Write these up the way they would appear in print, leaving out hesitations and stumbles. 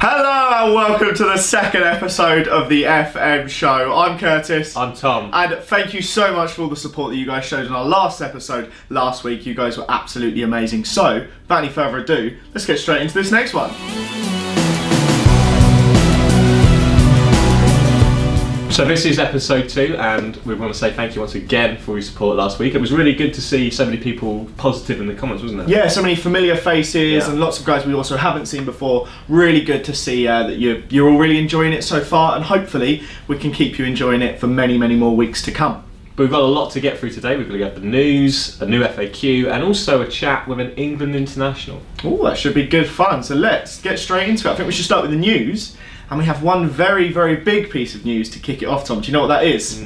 Hello and welcome to the second episode of the FM show. I'm Curtis. I'm Tom. And thank you so much for all the support that you guys showed in our last episode last week. You guys were absolutely amazing. So, without any further ado, let's get straight into this next one. So this is episode 2 and we want to say thank you once again for your support last week. It was really good to see so many people positive in the comments, wasn't it? Yeah, so many familiar faces and lots of guys we also haven't seen before. Really good to see that you're all really enjoying it so far, and hopefully we can keep you enjoying it for many, many more weeks to come. But we've got a lot to get through today. We've got to get the news, a new FAQ, and also a chat with an England international. Oh, that should be good fun. So let's get straight into it. I think we should start with the news. And we have one very, very big piece of news to kick it off, Tom. Do you know what that is?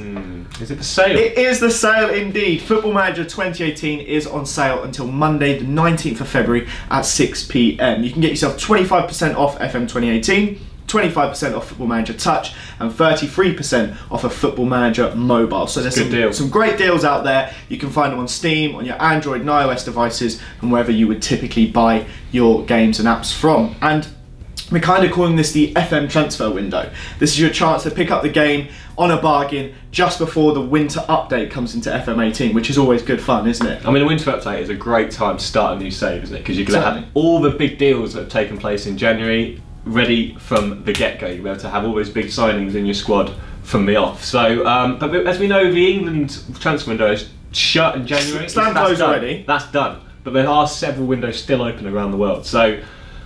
Is it the sale? It is the sale indeed. Football Manager 2018 is on sale until Monday the 19th of February at 6 PM. You can get yourself 25% off FM 2018, 25% off Football Manager Touch, and 33% off a Football Manager Mobile. So there's some great deals out there. You can find them on Steam, on your Android and iOS devices, and wherever you would typically buy your games and apps from. And we're kind of calling this the FM transfer window. This is your chance to pick up the game on a bargain just before the winter update comes into FM 18, which is always good fun, isn't it? I mean, the winter update is a great time to start a new save, isn't it? Because you're going to have all the big deals that have taken place in January ready from the get-go. You'll be able to have all those big signings in your squad from the off. So, but as we know, the England transfer window is shut in January. Stand closed already. That's done. But there are several windows still open around the world. So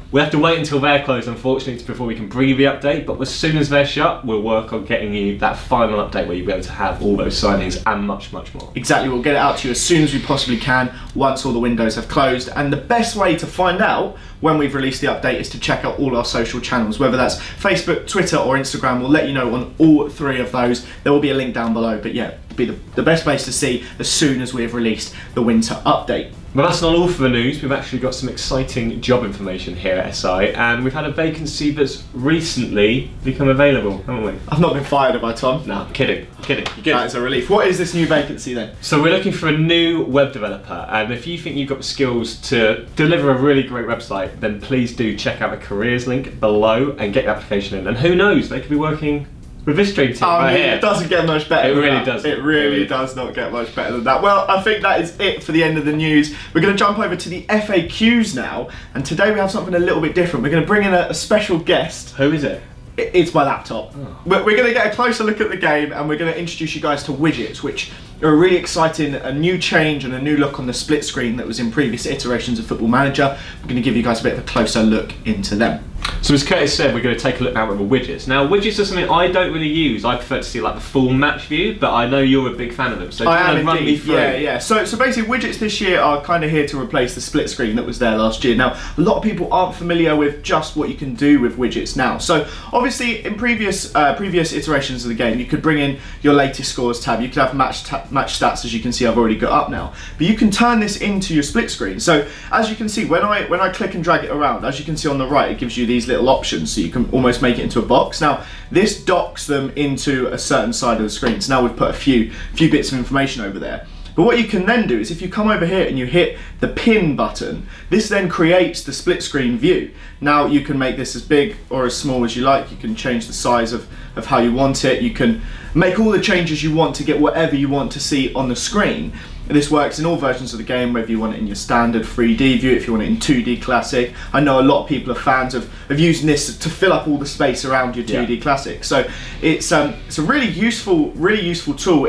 we have to wait until they're closed, unfortunately, before we can bring you the update, but as soon as they're shut, we'll work on getting you that final update where you'll be able to have all those signings and much, much more. Exactly, we'll get it out to you as soon as we possibly can once all the windows have closed. And the best way to find out when we've released the update is to check out all our social channels, whether that's Facebook, Twitter or Instagram. We'll let you know on all 3 of those. There will be a link down below, but yeah, it'll be the best place to see as soon as we've released the winter update. But that's not all for the news. We've actually got some exciting job information here at SI, and we've had a vacancy that's recently become available, haven't we? I've not been fired, have I, Tom? No, I'm kidding. You're good. That is a relief. What is this new vacancy then? So we're looking for a new web developer, and if you think you've got the skills to deliver a really great website, then please do check out the careers link below and get your application in. And who knows, they could be working with this dream team right here. It doesn't get much better than that. It really doesn't. It really does not get much better than that. Well, I think that is it for the end of the news. We're going to jump over to the FAQs now, and today we have something a little bit different. We're going to bring in a special guest. Who is it? It's my laptop. Oh. We're going to get a closer look at the game, and we're going to introduce you guys to widgets, which are a really exciting, a new change and a new look on the split screen that was in previous iterations of Football Manager. We're going to give you guys a bit of a closer look into them. So as Curtis said, we're going to take a look now at the widgets. Now, widgets are something I don't really use. I prefer to see like the full match view, but I know you're a big fan of them. So I am run me through. Yeah. So basically, widgets this year are kind of here to replace the split screen that was there last year. Now, a lot of people aren't familiar with just what you can do with widgets now. So obviously, in previous iterations of the game, you could bring in your latest scores tab. You could have match stats, as you can see, I've already got up now. But you can turn this into your split screen. So as you can see, when I click and drag it around, as you can see on the right, it gives you these little options, so you can almost make it into a box. Now this docks them into a certain side of the screen, so now we've put a few bits of information over there. But what you can then do is if you come over here and you hit the pin button, this then creates the split screen view. Now you can make this as big or as small as you like. You can change the size of how you want it. You can make all the changes you want to get whatever you want to see on the screen. This works in all versions of the game, whether you want it in your standard 3D view, if you want it in 2D classic. I know a lot of people are fans of using this to fill up all the space around your 2D classic. So it's a really useful tool,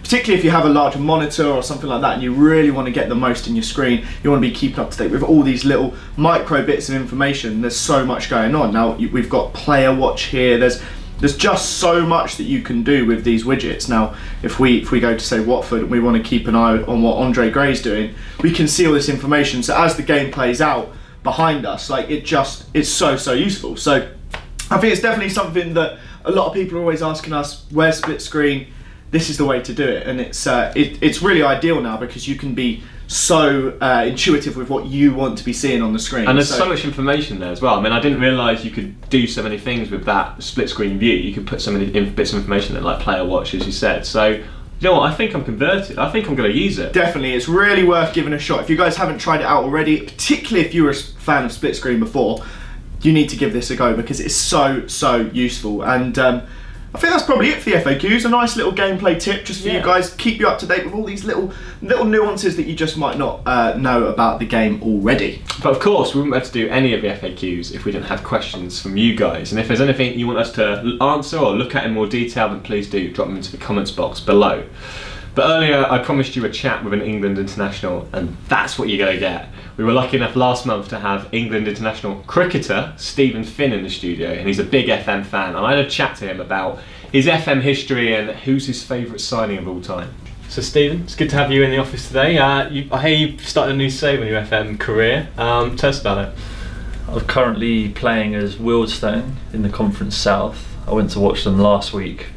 particularly if you have a larger monitor or something like that and you really want to get the most in your screen. You want to be keeping up to date with all these little micro bits of information. There's so much going on. Now we've got player watch here. There's just so much that you can do with these widgets. Now, if we go to say Watford and we want to keep an eye on what Andre Gray's doing, we can see all this information. So as the game plays out behind us, like it's so useful. So I think it's definitely something that a lot of people are always asking us, where's split screen? This is the way to do it, and it's really ideal now because you can be so intuitive with what you want to be seeing on the screen. And there's so much information there as well. I mean, I didn't realise you could do so many things with that split screen view. You could put so many bits of information there, like player watch, as you said. So, you know what, I think I'm converted. I think I'm going to use it. Definitely, it's really worth giving a shot. If you guys haven't tried it out already, particularly if you were a fan of split screen before, you need to give this a go because it's so useful. And I think that's probably it for the FAQs. A nice little gameplay tip just for you guys, keep you up to date with all these little nuances that you just might not know about the game already. But of course, we wouldn't be able to do any of the FAQs if we didn't have questions from you guys. And if there's anything you want us to answer or look at in more detail, then please do drop them into the comments box below. But earlier I promised you a chat with an England international, and that's what you're going to get. We were lucky enough last month to have England international cricketer Stephen Finn in the studio, and he's a big FM fan, and I had a chat to him about his FM history and who's his favourite signing of all time. So Stephen, it's good to have you in the office today. I hear you started a new save on your FM career. Tell us about it. I'm currently playing as Wealdstone in the Conference South. I went to watch them last week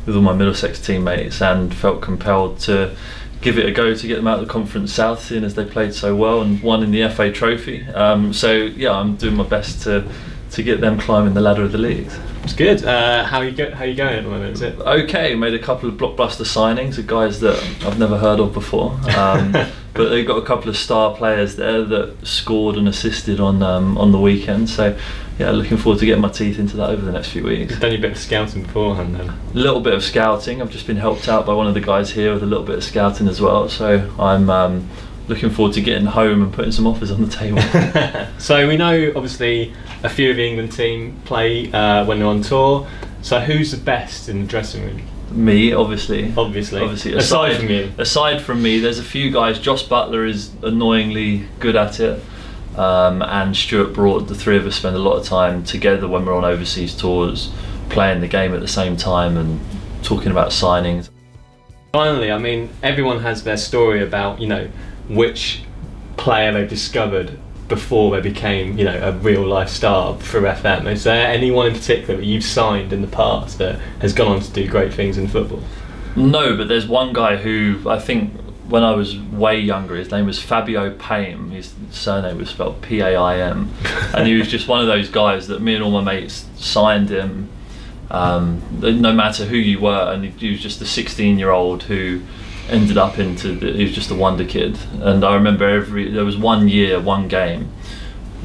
with all my Middlesex teammates and felt compelled to give it a go to get them out of the Conference South, seeing as they played so well and won in the FA Trophy. So yeah, I'm doing my best to get them climbing the ladder of the leagues. It's good. How are you going at the moment? Is it okay? Made a couple of blockbuster signings of guys that I've never heard of before, but they've got a couple of star players there that scored and assisted on the weekend. So yeah, looking forward to getting my teeth into that over the next few weeks. You've done your bit of scouting beforehand then? A little bit of scouting. I've just been helped out by one of the guys here with a little bit of scouting as well. So I'm looking forward to getting home and putting some offers on the table. So we know obviously a few of the England team play when they're on tour. So who's the best in the dressing room? Me, obviously. Aside from you. Aside from me, there's a few guys. Joss Butler is annoyingly good at it. And Stuart Broad, the three of us spend a lot of time together when we're on overseas tours, playing the game at the same time and talking about signings. Finally, I mean, everyone has their story about, which player they discovered before they became, a real life star through FM. Is there anyone in particular that you've signed in the past that has gone on to do great things in football? No, but there's one guy who I think when I was way younger, his name was Fabio Paim. His surname was spelled P-A-I-M, and he was just one of those guys that me and all my mates signed him, no matter who you were, and he was just a 16-year-old who ended up he was just a wonder kid. And I remember there was one game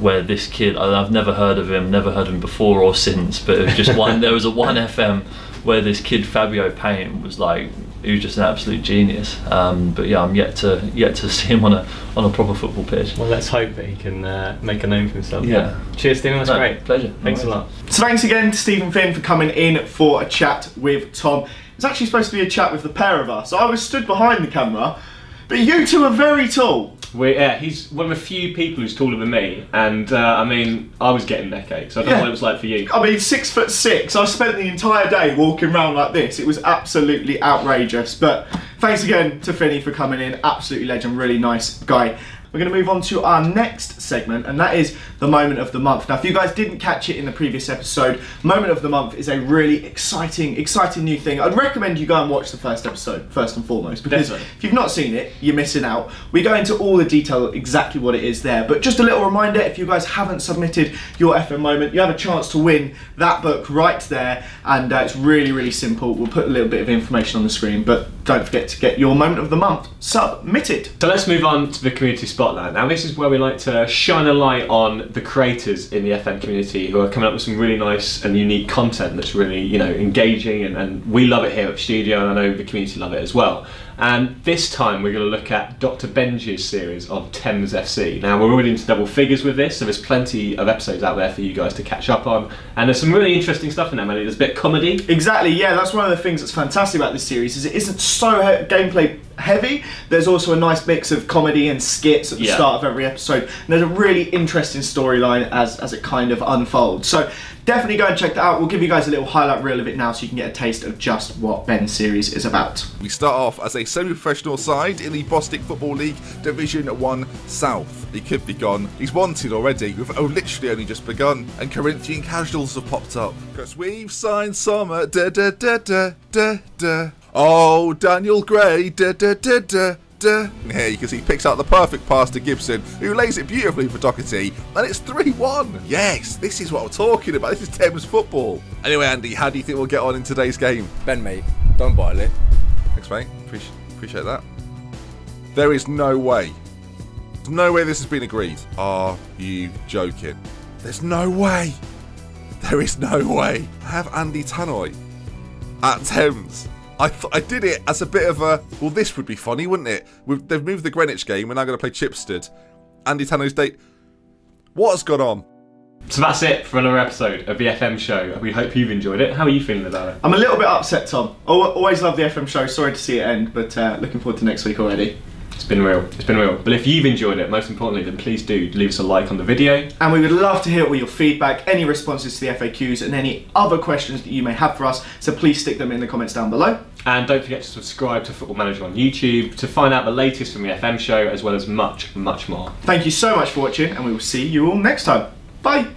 where this kid, I've never heard of him before or since, but it was just there was a 1FM where this kid Fabio Paim was like, he was just an absolute genius. But yeah, I'm yet to see him on a proper football pitch. Well, let's hope that he can make a name for himself. Yeah. Cheers, Stephen. That's great. Pleasure. Thanks a lot. So thanks again to Stephen Finn for coming in for a chat with Tom. It's actually supposed to be a chat with the pair of us. I was stood behind the camera, but you two are very tall. He's one of the few people who's taller than me, and I mean, I was getting neck aches. I don't know what it was like for you. I mean, 6'6". I spent the entire day walking around like this. It was absolutely outrageous. But thanks again to Finny for coming in. Absolutely legend, really nice guy. We're going to move on to our next segment, and that is the moment of the month. Now, if you guys didn't catch it in the previous episode, moment of the month is a really exciting new thing. I'd recommend you go and watch the first episode first and foremost, because if you've not seen it, you're missing out. We go into all the detail exactly what it is there, but just a little reminder, if you guys haven't submitted your FM moment, you have a chance to win that book right there, and it's really simple. We'll put a little bit of information on the screen, but don't forget to get your moment of the month submitted. So let's move on to the community spotlight. Now, this is where we like to shine a light on the creators in the FM community who are coming up with some really nice and unique content that's really, engaging, and we love it here at the studio, and I know the community love it as well. And this time we're going to look at Dr. Benji's series of Thames FC. Now, we're already into double figures with this, so there's plenty of episodes out there for you guys to catch up on, and there's some really interesting stuff in there, man. There's a bit of comedy. Exactly, yeah, that's one of the things that's fantastic about this series, is it isn't so gameplay heavy. There's also a nice mix of comedy and skits at the start of every episode, and there's a really interesting storyline as it kind of unfolds. So definitely go and check that out. We'll give you guys a little highlight reel of it now so you can get a taste of just what Ben's series is about. We start off as a semi-professional side in the Bostik Football League Division 1 South. He could be gone. He's wanted already. We've literally only just begun. And Corinthian casuals have popped up. Because we've signed Summer. Oh, Daniel Gray. Here you can see he picks out the perfect pass to Gibson, who lays it beautifully for Doherty, and it's 3-1. Yes, this is what I'm talking about. This is Thames football. Anyway, Andy, how do you think we'll get on in today's game? Ben, mate, don't bottle it. Thanks, mate. Appreciate that. There is no way. There's no way this has been agreed. Are you joking? There's no way. There is no way. I have Andy Tannoy at Thames. I did it as a bit of a, well, this would be funny, wouldn't it? They've moved the Greenwich game. We're now going to play Chipstead. Andy Tannoy's date. What has gone on? So that's it for another episode of the FM show. We hope you've enjoyed it. How are you feeling about it? I'm a little bit upset, Tom. Always love the FM show. Sorry to see it end, but looking forward to next week already. It's been real. It's been real. But if you've enjoyed it, most importantly, then please do leave us a like on the video. And we would love to hear all your feedback, any responses to the FAQs, and any other questions that you may have for us. So please stick them in the comments down below. And don't forget to subscribe to Football Manager on YouTube to find out the latest from the FM show, as well as much, much more. Thank you so much for watching, and we will see you all next time. Bye.